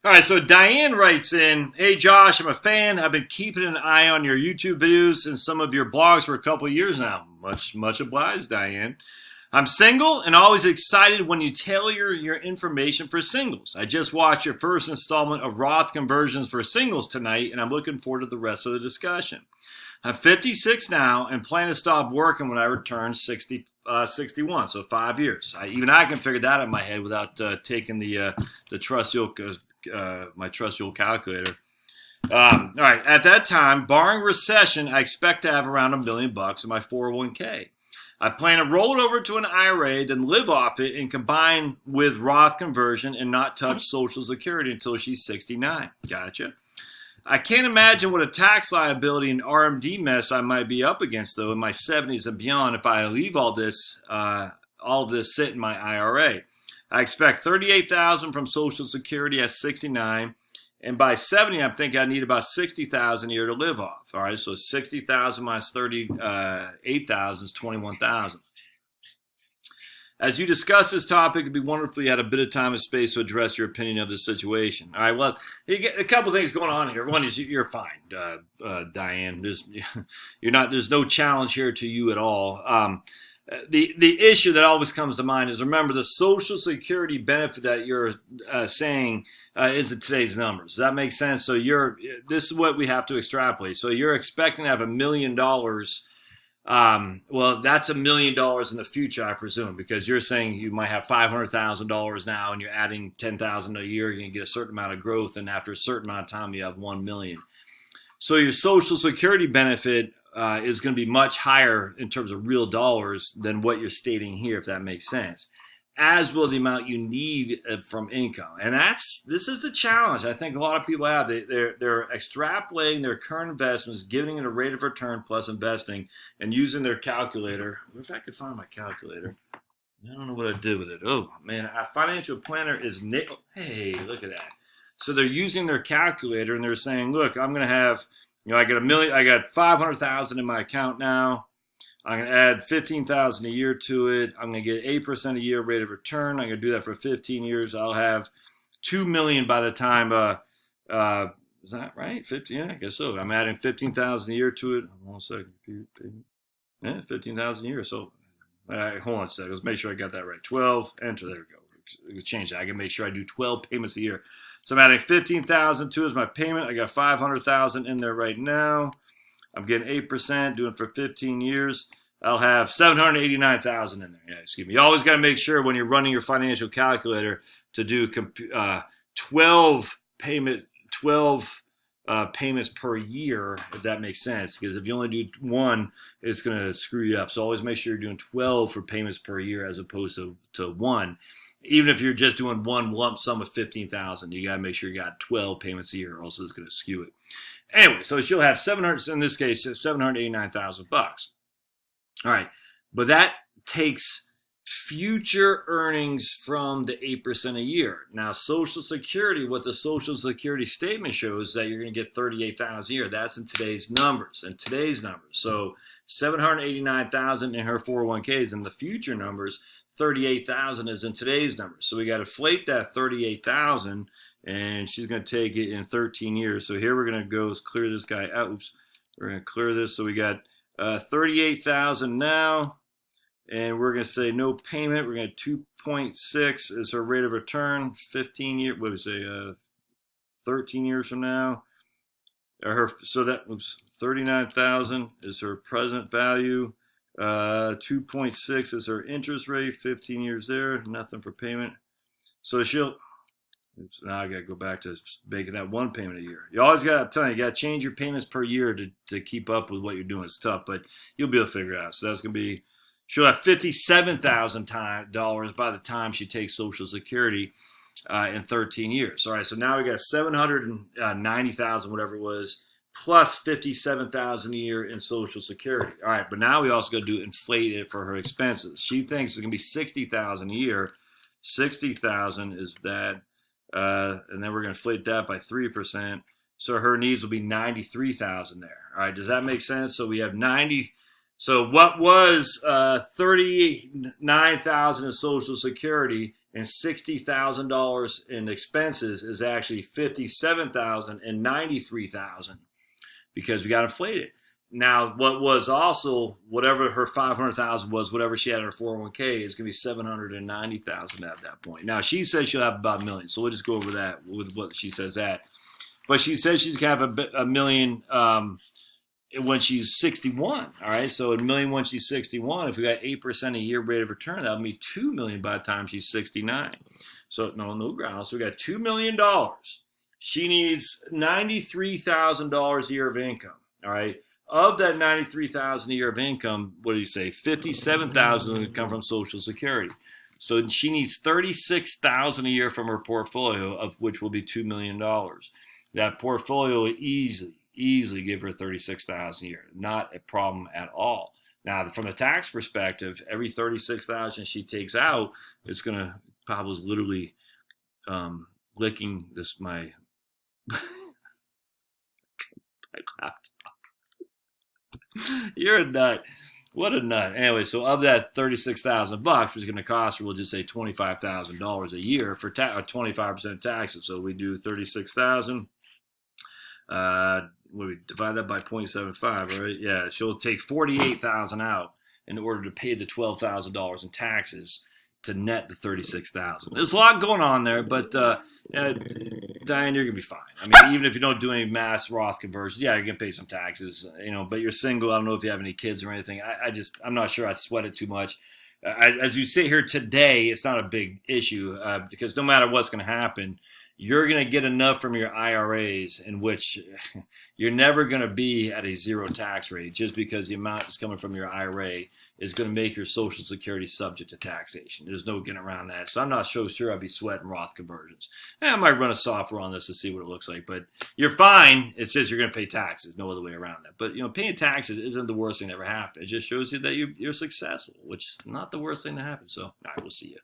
All right, so Diane writes in, "Hey Josh, I'm a fan. I've been keeping an eye on your YouTube videos and some of your blogs for a couple of years now. Much obliged, Diane. I'm single and always excited when you tailor your information for singles. I just watched your first installment of Roth conversions for singles tonight, and I'm looking forward to the rest of the discussion. I'm 56 now and plan to stop working when I return 61, so 5 years. Even I can figure that in my head without taking the trusty old my trusty old calculator. All right, at that time, barring recession, I expect to have around $1 million in my 401k. I plan to roll it over to an IRA, then live off it and combine with Roth conversion and not touch Social Security until she's 69. Gotcha. I can't imagine what a tax liability and RMD mess I might be up against, though, in my 70s and beyond if I leave all of this sit in my IRA. I expect $38,000 from Social Security at 69, and by 70, I'm thinking I need about $60,000 a year to live off. All right, so 60,000 minus 38,000 is 21,000. As you discuss this topic, it'd be wonderful if you had a bit of time and space to address your opinion of the situation. All right, well, you get a couple things going on here. One is you're fine, Diane. There's no challenge here to you at all. The issue that always comes to mind is, remember, the Social Security benefit that you're saying is in today's numbers. Does that make sense? So this is what we have to extrapolate. So you're expecting to have $1 million. Well, that's $1 million in the future, I presume, because you're saying you might have $500,000 now, and you're adding $10,000 a year. You're gonna get a certain amount of growth, and after a certain amount of time, you have $1 million. So your Social Security benefit is going to be much higher in terms of real dollars than what you're stating here, if that makes sense. As will the amount you need from income, and this is the challenge I think a lot of people have. They're extrapolating their current investments, giving it a rate of return plus investing, and using their calculator. If I could find my calculator, I don't know what I did with it. Oh man, a financial planner is nickel. Hey, look at that. So they're using their calculator and they're saying, look, I'm going to have, I got $1 million, I got 500,000 in my account now. I'm going to add 15,000 a year to it. I'm going to get 8% a year rate of return. I'm going to do that for 15 years. I'll have 2 million by the time. Is that right? 15? Yeah, I guess so. I'm adding 15,000 a year to it. 1 second. Yeah, 15,000 a year. So, hold on a second. Let's make sure I got that right. 12. Enter. There we go. Change that. I can make sure I do 12 payments a year. So I'm adding 15,000 to it as my payment. I got 500,000 in there right now. I'm getting 8%, doing it for 15 years. I'll have 789,000 in there. Yeah, excuse me. You always got to make sure when you're running your financial calculator to do 12 payments per year, if that makes sense. Because if you only do one, it's going to screw you up. So always make sure you're doing 12 for payments per year as opposed to one. Even if you're just doing one lump sum of 15,000, you got to make sure you got 12 payments a year, or else it's going to skew it. Anyway, so she'll have 700, in this case, $789,000. All right, but that takes future earnings from the 8% a year. Now, Social Security, what the Social Security statement shows is that you're going to get 38,000 a year. That's in today's numbers. So 789,000 in her 401ks, and the future numbers, 38,000 is in today's numbers. So we got to inflate that 38,000. And she's going to take it in 13 years. So here we're going to go clear this guy out. Oops. We're going to clear this. So we got 38,000 now. And we're going to say no payment. We're going to 2.6 is her rate of return. 15 years. What do we say? 13 years from now. So that 39,000 is her present value. 2.6 is her interest rate. 15 years there. Nothing for payment. So she'll. Oops, now I got to go back to making that one payment a year. You always got to, I'm telling you, you got to change your payments per year to keep up with what you're doing. It's tough, but you'll be able to figure it out. So that's going to be, she'll have $57,000 by the time she takes Social Security in 13 years. All right, so now we got 790,000, whatever it was, plus 57,000 a year in Social Security. All right, but now we also got to do inflate it for her expenses. She thinks it's going to be 60,000 a year. 60,000 is that. And then we're going to inflate that by 3%. So her needs will be 93,000 there. All right, does that make sense? So we have 90. So what was 39,000 in Social Security and $60,000 in expenses is actually $57,000 and $93,000 because we got inflated. Now, what was also whatever her $500,000 was, whatever she had in her 401k is going to be $790,000 at that point. Now, she says she'll have about $1 million, so we'll just go over that with what she says that. But she says she's going to have $1 million when she's 61. All right, so $1 million when she's 61. If we got 8% a year rate of return, that'll be $2 million by the time she's 69. So no ground. So we got $2 million. She needs $93,000 a year of income. All right. Of that $93,000 a year of income, what do you say? $57,000 would come from Social Security. So she needs $36,000 a year from her portfolio, of which will be $2 million. That portfolio will easily give her $36,000 a year. Not a problem at all. Now, from a tax perspective, every $36,000 she takes out, it's going to probably literally licking my laptop. You're a nut. What a nut. Anyway, so of that $36,000, which is going to cost her, we'll just say $25,000 a year for 25% of taxes. So we do 36,000. We divide that by 0.75, right? Yeah, she'll take 48,000 out in order to pay the $12,000 in taxes to net the 36,000. There's a lot going on there, but Diane, you're gonna be fine. I mean, even if you don't do any mass Roth conversions, yeah, you're gonna pay some taxes, but you're single. I don't know if you have any kids or anything. I'm not sure I sweat it too much. As you sit here today, it's not a big issue because no matter what's gonna happen, you're going to get enough from your IRAs in which you're never going to be at a zero tax rate just because the amount that's coming from your IRA is going to make your Social Security subject to taxation. There's no getting around that. So I'm not so sure I'd be sweating Roth conversions. I might run a software on this to see what it looks like, but you're fine. It's just you're going to pay taxes. No other way around that. But, paying taxes isn't the worst thing that ever happened. It just shows you that you're successful, which is not the worst thing to happen. So, all right, we'll see you.